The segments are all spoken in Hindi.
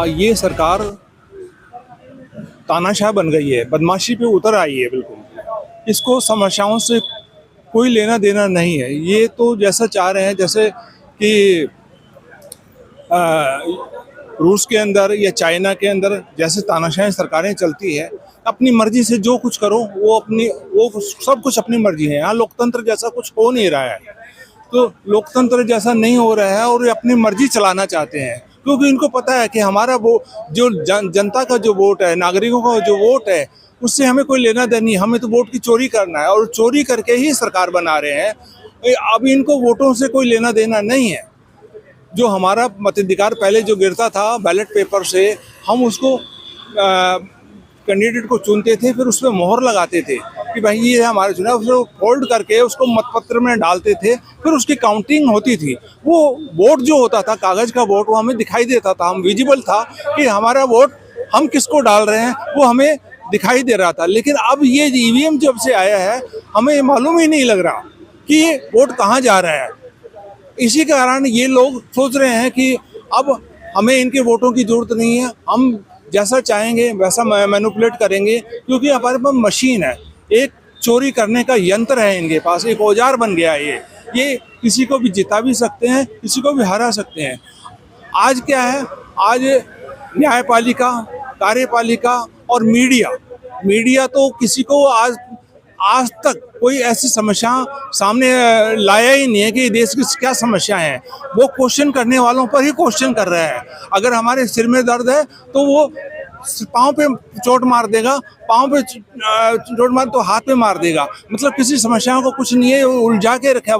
ये सरकार तानाशाह बन गई है, बदमाशी पे उतर आई है बिल्कुल। इसको समस्याओं से कोई लेना देना नहीं है। ये तो जैसा चाह रहे हैं, जैसे कि रूस के अंदर या चाइना के अंदर जैसे तानाशाही सरकारें चलती है, अपनी मर्जी से जो कुछ करो वो सब कुछ अपनी मर्जी है। यहाँ लोकतंत्र जैसा कुछ हो नहीं रहा है। तो लोकतंत्र जैसा नहीं हो रहा है और ये अपनी मर्जी चलाना चाहते हैं, क्योंकि इनको पता है कि हमारा वो जो जनता का जो वोट है, नागरिकों का जो वोट है, उससे हमें कोई लेना देना नहीं। हमें तो वोट की चोरी करना है और चोरी करके ही सरकार बना रहे हैं। अब इनको वोटों से कोई लेना देना नहीं है। जो हमारा मताधिकार पहले जो गिरता था बैलेट पेपर से, हम उसको कैंडिडेट को चुनते थे, फिर उस पर मोहर लगाते थे कि भाई ये हमारे चुनाव, उसको फोल्ड करके उसको मतपत्र में डालते थे, फिर उसकी काउंटिंग होती थी। वो वोट जो होता था, कागज का वोट, वो हमें दिखाई देता था, हम विजिबल था कि हमारा वोट हम किसको डाल रहे हैं, वो हमें दिखाई दे रहा था। लेकिन अब ये ईवीएम जब से आया है, हमें मालूम ही नहीं लग रहा कि ये वोट कहाँ जा रहा है। इसी कारण ये लोग सोच रहे हैं कि अब हमें इनके वोटों की जरूरत नहीं है, हम जैसा चाहेंगे वैसा मैनिपुलेट करेंगे, क्योंकि हमारे पास मशीन है, एक चोरी करने का यंत्र है इनके पास, एक औजार बन गया है ये किसी को भी जिता भी सकते हैं, किसी को भी हरा सकते हैं। आज क्या है, आज न्यायपालिका, कार्यपालिका और मीडिया तो किसी को आज तक कोई ऐसी समस्या सामने लाया ही नहीं है कि देश की क्या समस्या है। वो क्वेश्चन करने वालों पर ही क्वेश्चन कर रहा है। अगर हमारे सिर में दर्द है तो वो पाँव पे चोट मार देगा, पाँव पे चोट मार तो हाथ पे मार देगा। मतलब किसी समस्या को कुछ नहीं है, उलझा के रखा है।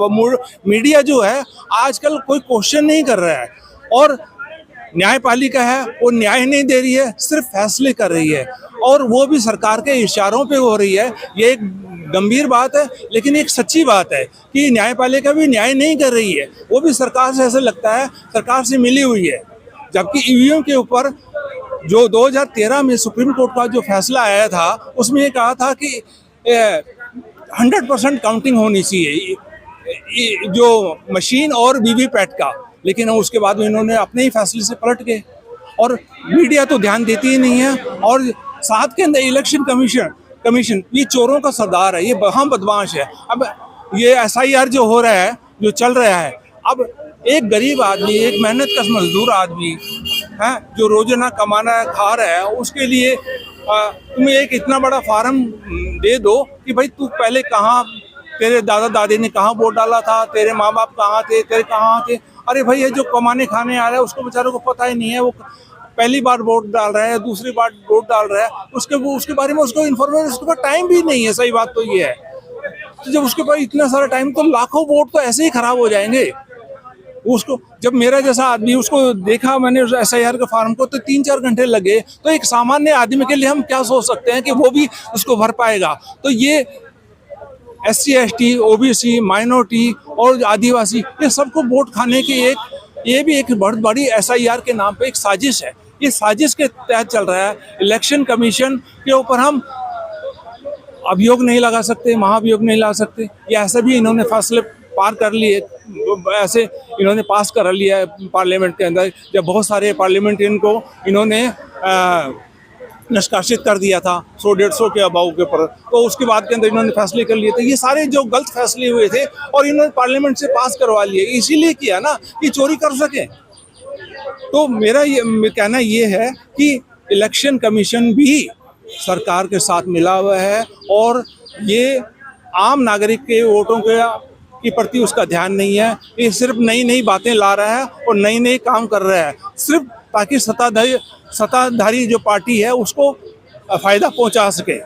मीडिया जो है आजकल कोई क्वेश्चन नहीं कर रहा है, और न्यायपालिका है वो न्याय नहीं दे रही है, सिर्फ फैसले कर रही है, और वो भी सरकार के इशारों पे हो रही है। ये एक गंभीर बात है, लेकिन एक सच्ची बात है कि न्यायपालिका भी न्याय नहीं कर रही है, वो भी सरकार से, ऐसे लगता है सरकार से मिली हुई है। जबकि ईवीएम के ऊपर जो 2013 में सुप्रीम कोर्ट का जो फैसला आया था, उसमें ये कहा था कि 100% काउंटिंग होनी चाहिए जो मशीन और वीवीपैट का। लेकिन उसके बाद इन्होंने अपने ही फैसले से पलट गए, और मीडिया तो ध्यान देती ही नहीं है। और साथ के अंदर इलेक्शन कमीशन ये चोरों का सरदार है, ये बदमाश है। अब ये SIR जो हो रहा है, जो चल रहा है, अब एक गरीब आदमी, एक मेहनत कश मजदूर आदमी है जो रोजाना कमाना है, खा रहा है, उसके लिए तुम्हें एक इतना बड़ा फार्म दे दो कि भाई तू पहले कहाँ, तेरे दादा दादी ने कहाँ वोट डाला था, तेरे माँ बाप कहाँ थे, तेरे कहाँ थे। अरे भाई ये जो कमाने खाने आ रहा है उसको बेचारों को पता ही नहीं है। वो पहली बार वोट डाल रहा है, दूसरी बार वोट डाल रहा है, उसके बारे में उसको इन्फॉर्मेशन, उसके पास टाइम भी नहीं है। सही बात तो ये है। तो जब उसके पास इतना सारा टाइम, तो लाखों वोट तो ऐसे ही खराब हो जाएंगे। उसको, जब मेरा जैसा आदमी, उसको देखा मैंने उस SIR के फार्म को, तो 3-4 घंटे लगे। तो एक सामान्य आदमी के लिए हम क्या सोच सकते हैं कि वो भी उसको भर पाएगा। तो ये SC ST OBC माइनॉरिटी और आदिवासी, ये सबको वोट खाने की ये भी एक बहुत बड़ी SIR के नाम पे एक साजिश है। ये साजिश के तहत चल रहा है। इलेक्शन कमीशन के ऊपर हम अभियोग नहीं लगा सकते, महाभियोग नहीं ला सकते। ये ऐसे भी इन्होंने फैसले पार कर लिए, ऐसे इन्होंने पास कर लिया है पार्लियामेंट के अंदर। जब बहुत सारे पार्लियामेंट इन्होंने निष्कासित कर दिया था 100-150 के अबाव के ऊपर, तो उसके बाद के अंदर इन्होंने फैसले कर लिए थे। ये सारे जो गलत फैसले हुए थे और इन्होंने पार्लियामेंट से पास करवा लिए, इसीलिए किया ना कि चोरी कर सके। तो मेरा ये कहना ये है कि इलेक्शन कमीशन भी सरकार के साथ मिला हुआ है, और ये आम नागरिक के वोटों के प्रति उसका ध्यान नहीं है। ये सिर्फ नई नई बातें ला रहा है और नई नई काम कर रहा है, सिर्फ ताकि सत्ताधारी जो पार्टी है उसको फायदा पहुंचा सके।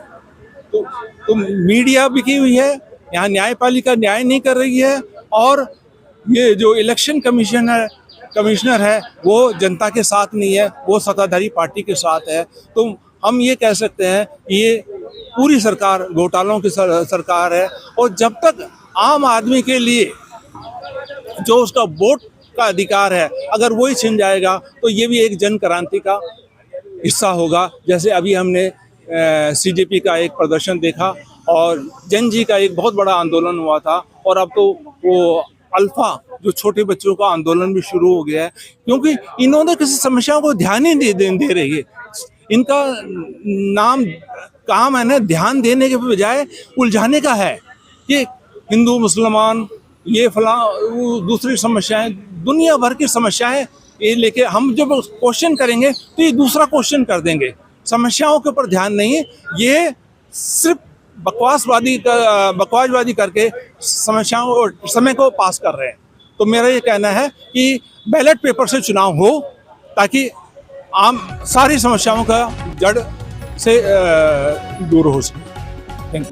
तो मीडिया बिकी हुई है, यहाँ न्यायपालिका न्याय नहीं कर रही है, और ये जो इलेक्शन कमिश्नर है वो जनता के साथ नहीं है, वो सत्ताधारी पार्टी के साथ है। तो हम ये कह सकते हैं ये पूरी सरकार घोटालों की सरकार है, और जब तक आम आदमी के लिए जो उसका वोट का अधिकार है, अगर वो ही छिन जाएगा, तो ये भी एक जन क्रांति का हिस्सा होगा। जैसे अभी हमने CJP का एक प्रदर्शन देखा, और जन जी का एक बहुत बड़ा आंदोलन हुआ था, और अब तो वो अल्फा जो छोटे बच्चों का आंदोलन भी शुरू हो गया है, क्योंकि इन्होंने किसी समस्याओं को ध्यान ही नहीं दे रही है। इनका नाम काम है ना ध्यान देने के बजाय उलझाने का है कि हिंदू मुसलमान ये फला वो दूसरी समस्याएं, दुनिया भर की समस्याएं ये लेके हम जब क्वेश्चन करेंगे तो ये दूसरा क्वेश्चन कर देंगे। समस्याओं के ऊपर ध्यान नहीं है, ये सिर्फ बकवासवादी करके समस्याओं और समय को पास कर रहे हैं। तो मेरा ये कहना है कि बैलेट पेपर से चुनाव हो ताकि आम सारी समस्याओं का जड़ से दूर हो सके।